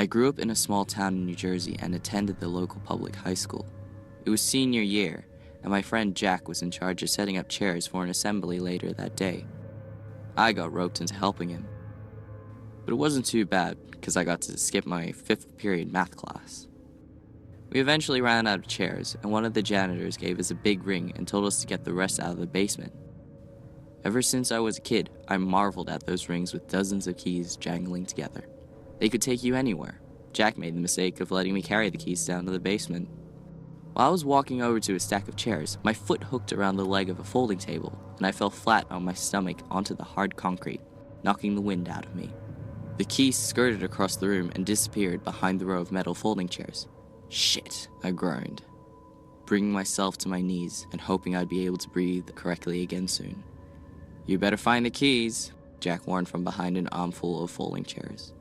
I grew up in a small town in New Jersey and attended the local public high school. It was senior year, and my friend Jack was in charge of setting up chairs for an assembly later that day. I got roped into helping him. But it wasn't too bad, because I got to skip my 5th period math class. We eventually ran out of chairs, and one of the janitors gave us a big ring and told us to get the rest out of the basement. Ever since I was a kid, I marveled at those rings with dozens of keys jangling together. They could take you anywhere. Jack made the mistake of letting me carry the keys down to the basement. While I was walking over to a stack of chairs, my foot hooked around the leg of a folding table, and I fell flat on my stomach onto the hard concrete, knocking the wind out of me. The keys skirted across the room and disappeared behind the row of metal folding chairs. Shit, I groaned, bringing myself to my knees and hoping I'd be able to breathe correctly again soon. "You better find the keys," Jack warned from behind an armful of folding chairs.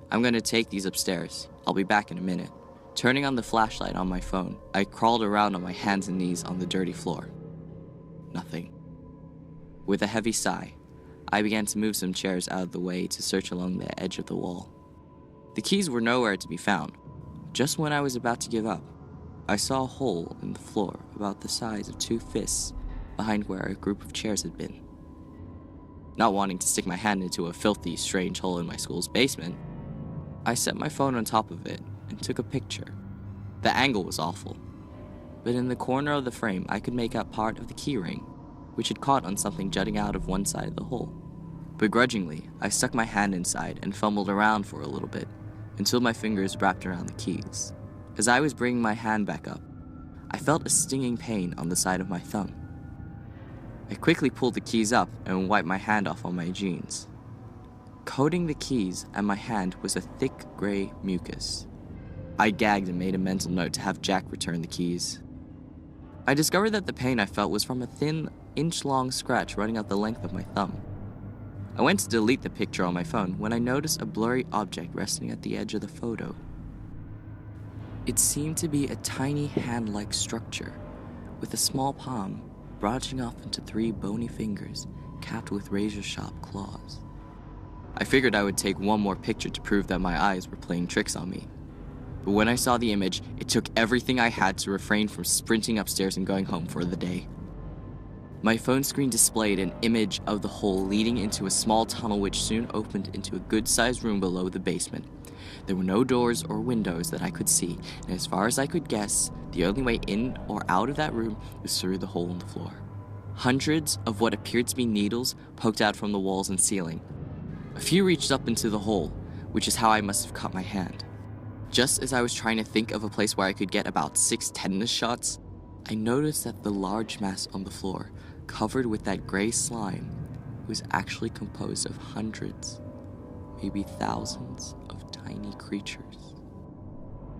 "I'm gonna take these upstairs. I'll be back in a minute." Turning on the flashlight on my phone, I crawled around on my hands and knees on the dirty floor. Nothing. With a heavy sigh, I began to move some chairs out of the way to search along the edge of the wall. The keys were nowhere to be found. Just when I was about to give up, I saw a hole in the floor about the size of 2 fists behind where a group of chairs had been. Not wanting to stick my hand into a filthy, strange hole in my school's basement, I set my phone on top of it and took a picture. The angle was awful, but in the corner of the frame I could make out part of the key ring, which had caught on something jutting out of one side of the hole. Begrudgingly, I stuck my hand inside and fumbled around for a little bit, until my fingers wrapped around the keys. As I was bringing my hand back up, I felt a stinging pain on the side of my thumb. I quickly pulled the keys up and wiped my hand off on my jeans. Coating the keys and my hand was a thick gray mucus. I gagged and made a mental note to have Jack return the keys. I discovered that the pain I felt was from a thin, inch-long scratch running out the length of my thumb. I went to delete the picture on my phone when I noticed a blurry object resting at the edge of the photo. It seemed to be a tiny hand-like structure, with a small palm branching off into 3 bony fingers capped with razor-sharp claws. I figured I would take one more picture to prove that my eyes were playing tricks on me. But when I saw the image, it took everything I had to refrain from sprinting upstairs and going home for the day. My phone screen displayed an image of the hole leading into a small tunnel which soon opened into a good-sized room below the basement. There were no doors or windows that I could see, and as far as I could guess, the only way in or out of that room was through the hole in the floor. Hundreds of what appeared to be needles poked out from the walls and ceiling. A few reached up into the hole, which is how I must have cut my hand. Just as I was trying to think of a place where I could get about 6 tetanus shots, I noticed that the large mass on the floor, covered with that gray slime, was actually composed of hundreds, maybe thousands of tiny creatures.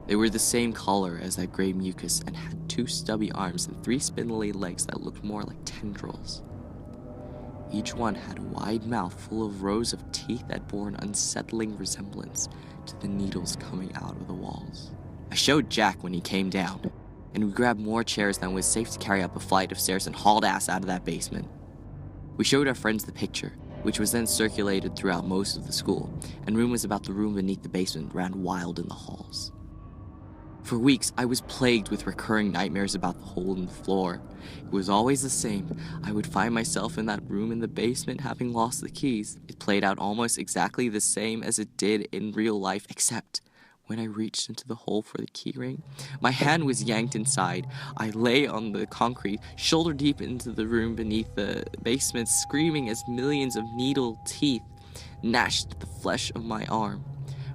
They were the same color as that gray mucus and had 2 stubby arms and 3 spindly legs that looked more like tendrils. Each one had a wide mouth full of rows of teeth that bore an unsettling resemblance to the needles coming out of the walls. I showed Jack when he came down, and we grabbed more chairs than was safe to carry up a flight of stairs and hauled ass out of that basement. We showed our friends the picture, which was then circulated throughout most of the school, and rumors about the room beneath the basement ran wild in the halls. For weeks, I was plagued with recurring nightmares about the hole in the floor. It was always the same. I would find myself in that room in the basement having lost the keys. It played out almost exactly the same as it did in real life, except when I reached into the hole for the keyring, my hand was yanked inside. I lay on the concrete, shoulder deep into the room beneath the basement, screaming as millions of needle teeth gnashed at the flesh of my arm,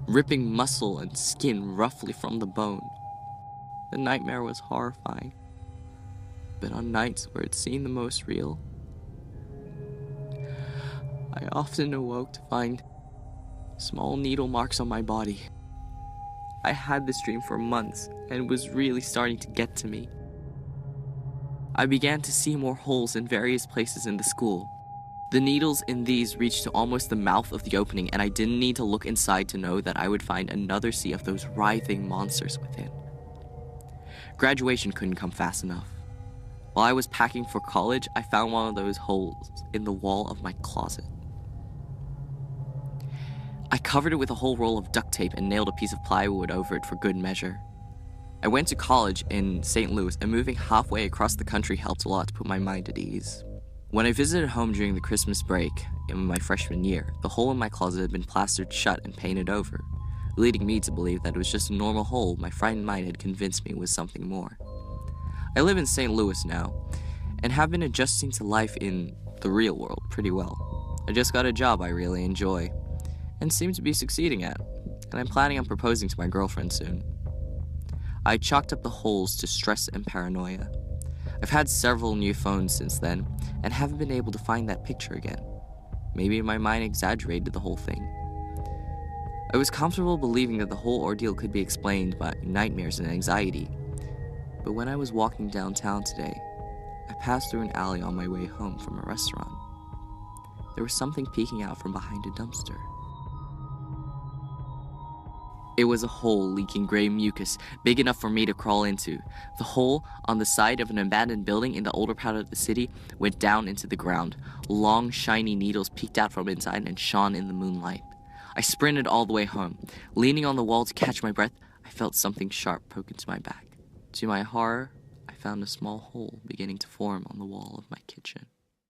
ripping muscle and skin roughly from the bone. The nightmare was horrifying, but on nights where it seemed the most real, I often awoke to find small needle marks on my body. I had this dream for months, and it was really starting to get to me. I began to see more holes in various places in the school. The needles in these reached to almost the mouth of the opening, and I didn't need to look inside to know that I would find another sea of those writhing monsters within. Graduation couldn't come fast enough. While I was packing for college, I found one of those holes in the wall of my closet. I covered it with a whole roll of duct tape and nailed a piece of plywood over it for good measure. I went to college in St. Louis, and moving halfway across the country helped a lot to put my mind at ease. When I visited home during the Christmas break in my freshman year, the hole in my closet had been plastered shut and painted over, leading me to believe that it was just a normal hole my frightened mind had convinced me was something more. I live in St. Louis now, and have been adjusting to life in the real world pretty well. I just got a job I really enjoy, and seem to be succeeding at, and I'm planning on proposing to my girlfriend soon. I chalked up the holes to stress and paranoia. I've had several new phones since then, and haven't been able to find that picture again. Maybe my mind exaggerated the whole thing. I was comfortable believing that the whole ordeal could be explained by nightmares and anxiety, but when I was walking downtown today, I passed through an alley on my way home from a restaurant. There was something peeking out from behind a dumpster. It was a hole leaking gray mucus, big enough for me to crawl into. The hole, on the side of an abandoned building in the older part of the city, went down into the ground. Long, shiny needles peeked out from inside and shone in the moonlight. I sprinted all the way home. Leaning on the wall to catch my breath, I felt something sharp poke into my back. To my horror, I found a small hole beginning to form on the wall of my kitchen.